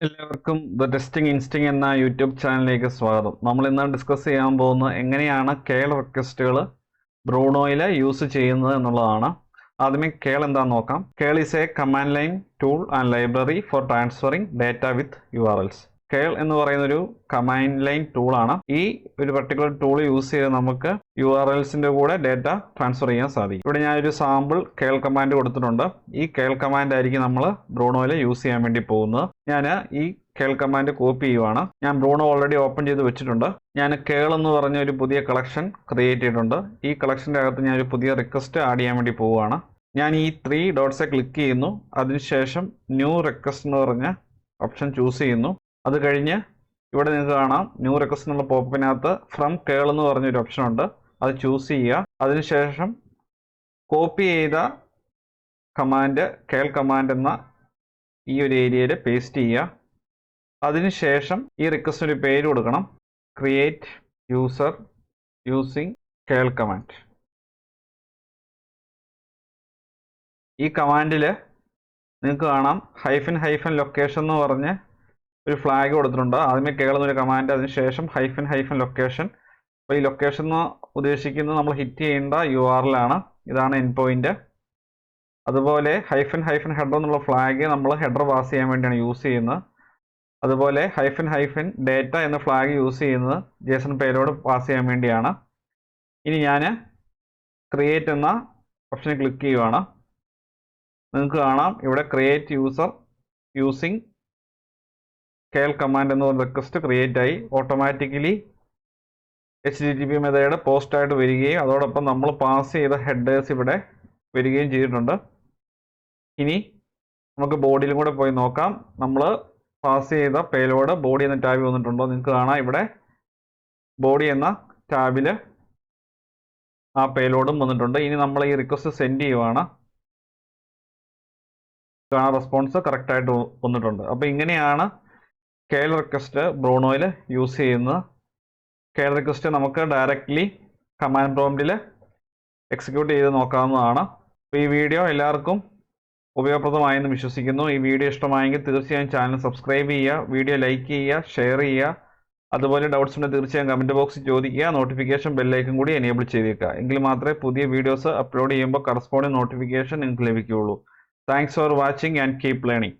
എല്ലാവർക്കും the testing ഇൻസ്റ്റിംഗ് എന്ന YouTube ചാനലിലേക്ക് സ്വാഗതം. നമ്മൾ ഇന്ന് ഡിസ്കസ് ചെയ്യാൻ പോകുന്നത് എങ്ങനെയാണ് കേൾ റിക്വസ്റ്റുകൾ ബ്രൂണോയിൽ യൂസ് ചെയ്യുന്നത് എന്നുള്ളതാണ്. ആദ്യമേ കേൾ എന്താണെന്ന് നോക്കാം. Curl is a command line tool and library for transferring data with URLs. Curl എന്ന് പറയുന്ന ഒരു കമാൻഡ് ലൈൻ ടൂളാണ്. ഈ ഒരു പർട്ടിക്കുലർ ടൂൾ യൂസ് ചെയ്ത് നമുക്ക് URLസിന്റെ കൂടെ ഡാറ്റ ട്രാൻസ്ഫർ ചെയ്യാൻ സാധിക്കും. ഇവിടെ ഞാനൊരു സാമ്പിൾ കേൾ കമാൻഡ് കൊടുത്തിട്ടുണ്ട്. ഈ കേൾ കമാൻഡ് ആയിരിക്കും നമ്മൾ ബ്രൂണോയിൽ യൂസ് ചെയ്യാൻ വേണ്ടി പോകുന്നത്. ഞാൻ ഈ കേൾ കമാൻഡ് കോപ്പി ചെയ്യുവാണ്. ഞാൻ ബ്രൂണോ ഓൾറെഡി ഓപ്പൺ ചെയ്ത് വെച്ചിട്ടുണ്ട്. ഞാൻ കേൾ എന്ന് പറഞ്ഞ ഒരു പുതിയ കളക്ഷൻ ക്രിയേറ്റ് ചെയ്തിട്ടുണ്ട്. ഈ കളക്ഷൻ്റെ അകത്ത് ഞാനൊരു പുതിയ റിക്വസ്റ്റ് ആഡ് ചെയ്യാൻ വേണ്ടി പോവുകയാണ്. ഞാൻ ഈ 3 ഡോട്ട്സ് ക്ലിക്ക് ചെയ്യുന്നു. അതിനുശേഷം ന്യൂ റിക്വസ്റ്റ് എന്ന് പറഞ്ഞ ഓപ്ഷൻ ചൂസ് ചെയ്യുന്നു. അത് കഴിഞ്ഞ് ഇവിടെ നിങ്ങൾക്ക് കാണാം ന്യൂ റിക്വസ്റ്റ് എന്നുള്ള പോപ്പിനകത്ത് ഫ്രം കേൾ എന്ന് പറഞ്ഞൊരു ഓപ്ഷൻ ഉണ്ട്. അത് ചൂസ് ചെയ്യുക. അതിനുശേഷം കോപ്പി ചെയ്ത കമാൻഡ് കേൾ കമാൻഡ് എന്ന ഈ ഒരു ഏരിയയിൽ പേസ്റ്റ് ചെയ്യുക. അതിനുശേഷം ഈ റിക്വസ്റ്റിന് ഒരു പേര് കൊടുക്കണം. ക്രിയേറ്റ് യൂസർ യൂസിങ് കേൾ കമാൻഡ്. ഈ കമാൻഡിൽ നിങ്ങൾക്ക് കാണാം ഹൈഫൻ ലൊക്കേഷൻ എന്ന് പറഞ്ഞ് ഒരു ഫ്ലാഗ് കൊടുത്തിട്ടുണ്ട്. ആദ്യമേ കേൾ എന്നൊരു കമാൻഡ്, അതിനുശേഷം ഹൈഫൻ ലൊക്കേഷൻ. അപ്പോൾ ഈ ലൊക്കേഷൻ എന്ന് ഉദ്ദേശിക്കുന്നത് നമ്മൾ ഹിറ്റ് ചെയ്യേണ്ട URL ആണ്. ഇതാണ് എൻഡ് പോയിന്റ്. അതുപോലെ ഹൈഫൻ ഹെഡർ എന്നുള്ള ഫ്ലാഗ് നമ്മൾ ഹെഡർ പാസ് ചെയ്യാൻ വേണ്ടിയാണ് യൂസ് ചെയ്യുന്നത്. അതുപോലെ ഹൈഫൻ ഡേറ്റ എന്ന ഫ്ലാഗ് യൂസ് ചെയ്യുന്നത് JSON പേരോട് പാസ് ചെയ്യാൻ വേണ്ടിയാണ്. ഇനി ഞാൻ ക്രിയേറ്റ് എന്ന ഓപ്ഷനിൽ ക്ലിക്ക് ചെയ്യുവാണ്. നിങ്ങൾക്ക് കാണാം ഇവിടെ ക്രിയേറ്റ് യൂസർ യൂസിങ് കേൾ കമാൻഡ് എന്ന റിക്വസ്റ്റ് ക്രിയേറ്റ് ആയി. ഓട്ടോമാറ്റിക്കലി HTTP മെത്തേഡ് പോസ്റ്റ് ആയിട്ട് വരികയും അതോടൊപ്പം നമ്മൾ പാസ് ചെയ്ത ഹെഡേഴ്സ് ഇവിടെ വരികയും ചെയ്തിട്ടുണ്ട്. ഇനി നമുക്ക് ബോഡിയിലും കൂടെ പോയി നോക്കാം. നമ്മൾ പാസ് ചെയ്ത പേലോഡ് ബോഡി എന്ന ടാബിൽ വന്നിട്ടുണ്ടോ? നിങ്ങൾക്ക് കാണാം ഇവിടെ ബോഡി എന്ന ടാബിൽ ആ പേലോഡും വന്നിട്ടുണ്ട്. ഇനി നമ്മൾ ഈ റിക്വസ്റ്റ് സെൻഡ് ചെയ്യുവാണ്. റെസ്പോൺസ് കറക്റ്റായിട്ട് വന്നിട്ടുണ്ട്. അപ്പോൾ ഇങ്ങനെയാണ് കേൾ റിക്വസ്റ്റ് ബ്രൂണോയിൽ യൂസ് ചെയ്യുന്നത്. കേൾ റിക്വസ്റ്റ് നമുക്ക് ഡയറക്റ്റ്ലി കമാൻഡ് പ്രോംപ്റ്റിൽ എക്സിക്യൂട്ട് ചെയ്ത് നോക്കാവുന്നതാണ്. അപ്പോൾ ഈ വീഡിയോ എല്ലാവർക്കും ഉപയോഗപ്രദമായെന്ന് വിശ്വസിക്കുന്നു. ഈ വീഡിയോ ഇഷ്ടമായെങ്കിൽ തീർച്ചയായും ചാനൽ സബ്സ്ക്രൈബ് ചെയ്യുക, വീഡിയോ ലൈക്ക് ചെയ്യുക, ഷെയർ ചെയ്യുക. അതുപോലെ ഡൗട്ട്സ് ഉണ്ടെങ്കിൽ തീർച്ചയായും കമൻറ്റ് ബോക്സിൽ ചോദിക്കുക. നോട്ടിഫിക്കേഷൻ ബെല്ലൈക്കൺ കൂടി എനേബിൾ ചെയ്തേക്കുക. എങ്കിൽ മാത്രമേ പുതിയ വീഡിയോസ് അപ്ലോഡ് ചെയ്യുമ്പോൾ കറസ്പോണ്ടിങ് നോട്ടിഫിക്കേഷൻ നിങ്ങൾക്ക് ലഭിക്കുകയുള്ളൂ. Thanks for watching and keep learning.